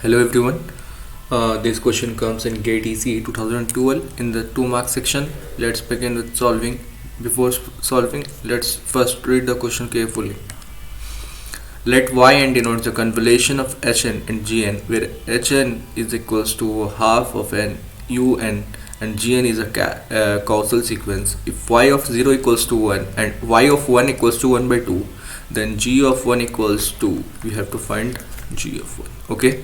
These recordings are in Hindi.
Hello everyone. This question comes in GATE ECE 2012 in the 2 mark section. Let's begin with solving. Before solving, let's first read the question carefully. Let yn denote the convolution of hn and gn, where hn is equals to half of n un and gn is a causal sequence. If y of 0 equals to 1 and y of 1 equals to 1 by 2, then g of 1 equals to, we have to find g of 1. Okay.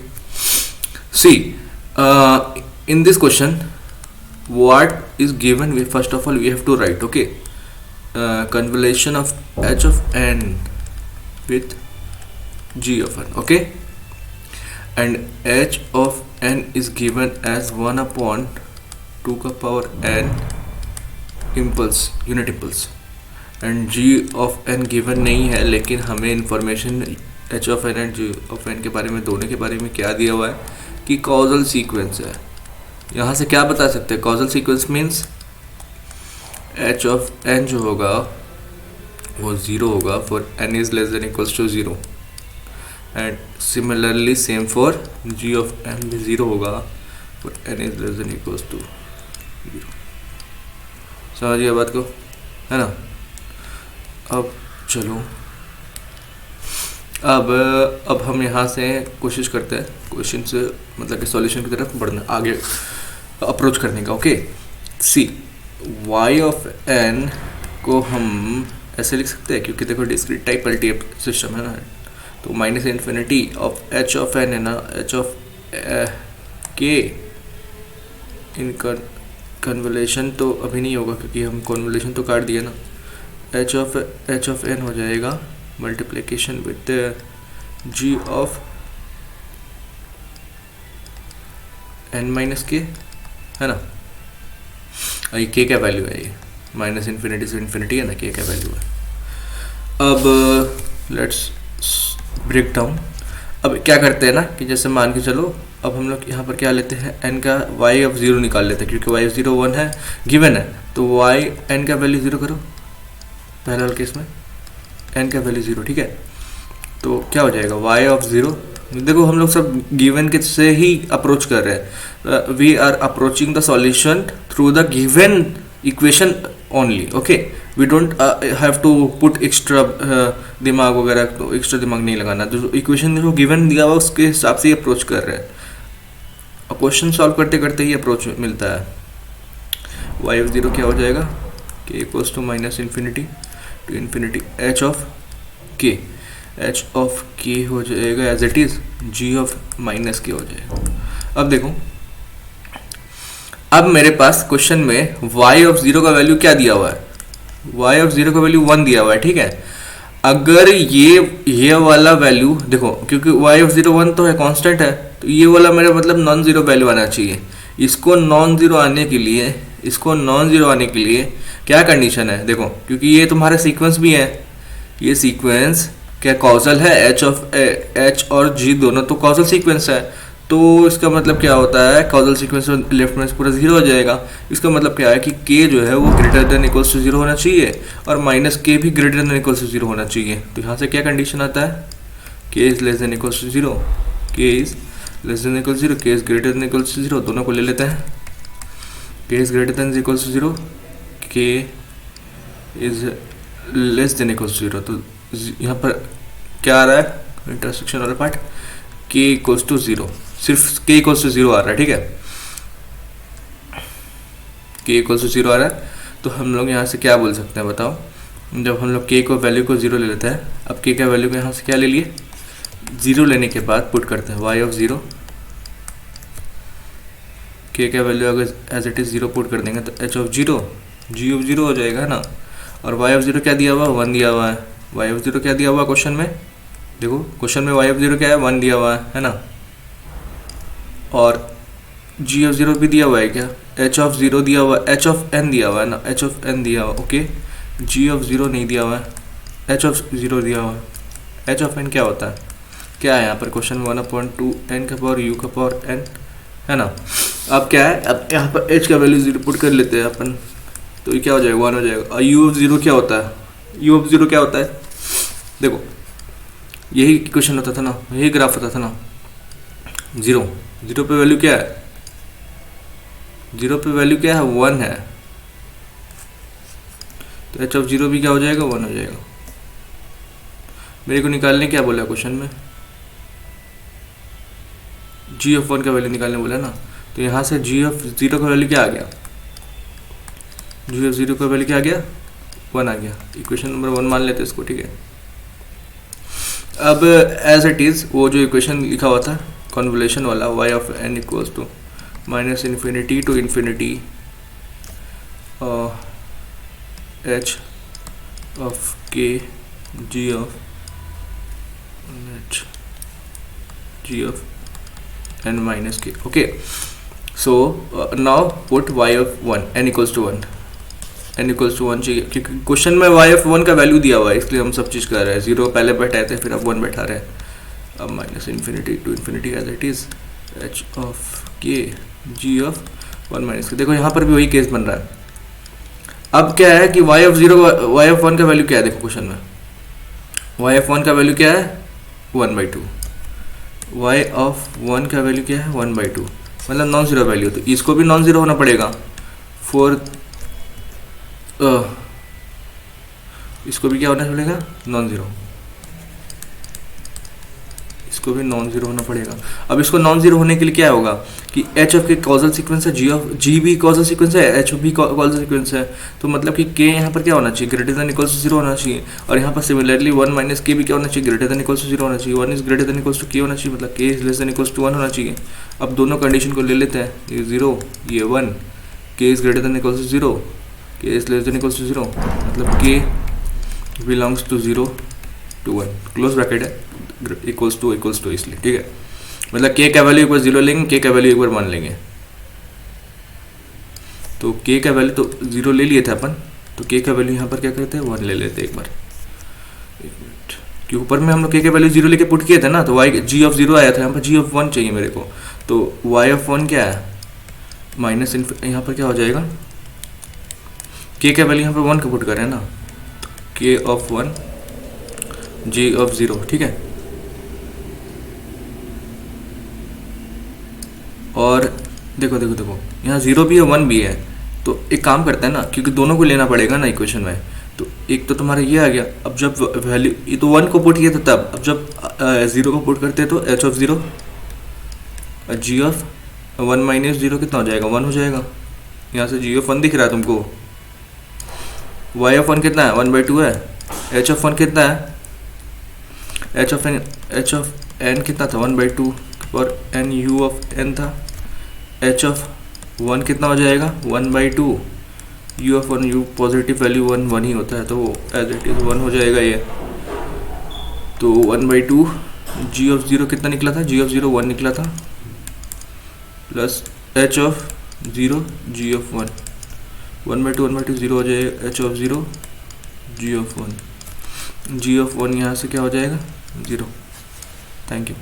See, in this question, what is given? We first of all we have to write. Okay, convolution of h of n with g of n. Okay, and h of n is given as 1 upon 2 का power n impulse, unit impulse, and g of n given नहीं है, लेकिन हमें information h of n and g of n के बारे में, दोनों के बारे में क्या दिया हुआ है कि कॉजल सीक्वेंस है. यहाँ से क्या बता सकते हैं? Causal sequence means h of n जो होगा वो 0 होगा for n is less than equals to 0, and similarly same for g of n भी 0 होगा for n is less than equals to 0. समझिए बात को, है ना? अब चलो, अब हम यहाँ से कोशिश करते हैं क्वेश्चन से, मतलब कि सॉल्यूशन की तरफ बढ़ना, आगे अप्रोच करने का. Okay, see y of n को हम ऐसे लिख सकते हैं, क्योंकि देखो डिस्क्रीट टाइप मल्टी सिस्टम है ना, तो minus infinity of h of n है ना, h of k in convolution तो अभी नहीं होगा क्योंकि हम कन्वोल्यूशन तो काट दिया ना. h ऑफ n हो जाएगा multiplication with g of n minus के, है ना. ये k का वैल्यू है, ये माइनस इन्फिनिटी से इन्फिनिटी है ना, k का वैल्यू है. अब लेट्स ब्रेक डाउन. अब क्या करते हैं ना कि जैसे मान के चलो, अब हम लोग यहाँ पर क्या लेते हैं, n का y ऑफ 0 निकाल लेते हैं, क्योंकि y ऑफ 0 1 है गिवन है, तो y n का वैल्यू 0 करो पहले वाले केस में, n का वैल्यू 0. ठीक है, तो क्या हो जाएगा y ऑफ 0. देखो हम लोग सब गिवन के से ही अप्रोच कर रहे हैं. We are approaching the solution through the given equation only. Okay, we don't have to put extra दिमाग वगैरह, तो एक्स्ट्रा दिमाग नहीं लगाना. जो इक्वेशन जो गिवन दिया हुआ उसके हिसाब से ही अप्रोच कर रहे हैं. क्वेश्चन सॉल्व करते करते ही अप्रोच मिलता है. y ऑफ 0 क्या हो जाएगा, k equals to minus infinity to infinity h of k. h of k हो जाएगा as it is g of minus k हो जाएगा. अब देखो, अब मेरे पास क्वेश्चन में y ऑफ 0 का वैल्यू क्या दिया हुआ है, y ऑफ 0 का वैल्यू 1 दिया हुआ है. ठीक है, अगर ये वाला वैल्यू देखो, क्योंकि y ऑफ 0 1 तो है, कांस्टेंट है, तो ये वाला मेरा मतलब नॉन जीरो वैल्यू आना चाहिए. इसको नॉन जीरो आने के लिए क्या कंडीशन है देखो, क्योंकि ये तुम्हारा सीक्वेंस भी है, ये सीक्वेंस क्या कॉजल है, h और g दोनों तो कॉजल सीक्वेंस है. तो इसका मतलब क्या होता है, कॉजल सीक्वेंस लेफ्ट में पूरा 0 हो जाएगा. इसका मतलब क्या है कि k जो है वो ग्रेटर देन इक्वल्स टू 0 होना चाहिए, और माइनस k भी ग्रेटर देन इक्वल्स टू 0 होना चाहिए. तो यहाँ से क्या कंडीशन आता है, k is less than equals to 0, k is less than equals 0, k is greater than equals to 0. दोनों को ले लेते हैं. k is greater than equals to 0, k is less than equals to 0. तो यहाँ पर क्या आ रहा है, इंटरसेक्शन वाला पार्ट, k इक्वल्स टू 0, सिर्फ k इक्वल्स टू 0 आ रहा है. ठीक है, k इक्वल्स टू 0 आ रहा है. तो हम लोग यहाँ से क्या बोल सकते हैं बताओ, जब हम लोग k को वैल्यू को 0 ले लेते हैं, अब k का वैल्यू को यहाँ से क्या ले लिए, 0 लेने के बाद पुट करते हैं y ऑफ 0, k का वैल्यू अगर एज इट इज 0 पुट कर देंगे तो h ऑफ 0 g ऑफ 0 हो जाएगा ना, और y ऑफ 0 क्या दिया हुआ, 1 दिया हुआ है. y ऑफ 0 क्या दिया हुआ क्वेश्चन में, देखो क्वेश्चन में y ऑफ 0 क्या है, 1 दिया हुआ है ना, और g ऑफ 0 भी दिया हुआ है क्या, h ऑफ 0 दिया हुआ है, h ऑफ n दिया हुआ है ना, h ऑफ n दिया हुआ. ओके, g ऑफ 0 नहीं दिया हुआ है, h ऑफ 0 दिया हुआ है. h ऑफ n क्या होता है, क्या है यहाँ पर क्वेश्चन 1/2 n का पावर u का पावर n, है ना. अब क्या है, अब यहाँ पर h का वैल्यू 0 पुट कर लेते हैं अपन, तो ये क्या हो जाएगा, 1 हो जाएगा. और u ऑफ 0 क्या होता है, u ऑफ 0 क्या होता है, देखो यही क्वेश्चन होता था ना, यही ग्राफ होता था ना. जीरो, जीरो पे वैल्यू क्या है, जीरो पे वैल्यू क्या है, वन है, तो एच ऑफ जीरो भी क्या हो जाएगा, वन हो जाएगा। मेरे को निकालने क्या बोला क्वेश्चन में, जी ऑफ वन का वैल्यू निकालने बोला ना, तो यहाँ से जी ऑफ जीरो का वैल्यू क्या आ गया, जी ऑफ जीरो का वैल्यू क्या आ गया, वन आ गया। इक्वेशन नंबर वन मान लेते हैं इसको, ठीक है। अब एज इट इज़ वो जो इक्वेशन लिखा हुआ था कॉन्वोल्यूशन वाला, y of n equals to minus infinity to infinity h of k g of n minus k. Okay, so now put y of 1 n equals to 1, n equals to 1 चाहिए, क्योंकि क्वेश्चन में y of 1 का वैल्यू दिया हुआ है, इसलिए हम सब चीज़ कर रहे हैं। जीरो पहले बैठाए थे, फिर अब 1 बैठा रहे हैं। अब minus infinity to infinity as it is h of k g of 1 minus K. देखो यहाँ पर भी वही केस बन रहा है। अब क्या है कि y ऑफ 1 का वैल्यू क्या है, देखो क्वेश्चन में y ऑफ 1 का वैल्यू क्या है, 1/2। y ऑफ 1 का वैल्यू क्या है, 1/2, मतलब नॉन ज़ीरो वैल्यू, तो इसको भी नॉन ज़ीरो होना पड़ेगा। इसको भी क्या होना पड़ेगा, नॉन ज़ीरो, इसको भी नॉन ज़ीरो होना पड़ेगा। अब इसको नॉन ज़ीरो होने के लिए क्या होगा कि एच ऑफ के कॉजल सीक्वेंस है, जी भी कॉजल सीक्वेंस है, एच ऑफ भी कॉजल सीक्वेंस है, तो मतलब कि के यहाँ पर क्या होना चाहिए, greater than equals to zero होना चाहिए। और यहाँ पर सिमिलरली 1 माइनस के भी क्या होना चाहिए, greater than equals to zero होना चाहिए। 1 is greater than equals to K होना चाहिए, मतलब K is less than equals to 1 होना चाहिए। अब दोनों कंडीशन को ले लेते हैं, ये 0 ये 1, K is greater than equals to zero, K is less than equals to zero, मतलब K belongs to 0 to 1, close bracket है, इक्वल्स टू इसलिए, ठीक है। मतलब के का वैल्यू एक बार 0 लेंगे, के का वैल्यू एक बार 1 लेंगे, तो के का वैल्यू तो 0 ले लिए थे अपन, तो के का वैल्यू यहाँ पर क्या करते हैं, 1 ले लेते हैं एक बार। एक मिनट, क्योंकि ऊपर में हम लोग के का वैल्यू 0 लेके पुट किए थे ना, तो वाई जी ऑफ 0 आया था, यहाँ पर जी ऑफ 1 चाहिए मेरे को, तो वाई ऑफ 1 क्या है, माइनस यहाँ पर क्या हो जाएगा, के का वैल्यू यहाँ पर 1 का पुट करें ना, के ऑफ 1 जी ऑफ 0, ठीक है। और देखो देखो देखो यहाँ 0 भी है 1 भी है, तो एक काम करते हैं ना, क्योंकि दोनों को लेना पड़ेगा ना इक्वेशन में, तो एक तो तुम्हारा ये आ गया। अब जब वैल्यू ये तो 1 को पुट किया था तब, अब जब 0 को पुट करते हैं तो H of 0 G of 1 minus 0 कितना हो जाएगा, 1 हो जाएगा। यहाँ से जी ऑफ 1 दिख रहा है तुमको, वाई ऑफ 1 कितना है, 1/2 है, एच ऑफ 1 कितना है, एच ऑफ एन कितना था, 1/2, और एन यू ऑफ एन था, एच ऑफ 1 कितना हो जाएगा, 1/2, you of 1, you positive value 1 ही होता है, तो वो एज इट इज़ 1 हो जाएगा ये, तो 1/2, जी ऑफ 0 कितना निकला था, जी ऑफ 0 1 निकला था, plus H of 0 G of 1, 1/2 0 हो जाएगा, H of 0 G of 1, G of 1 यहाँ से क्या हो जाएगा, 0। Thank you.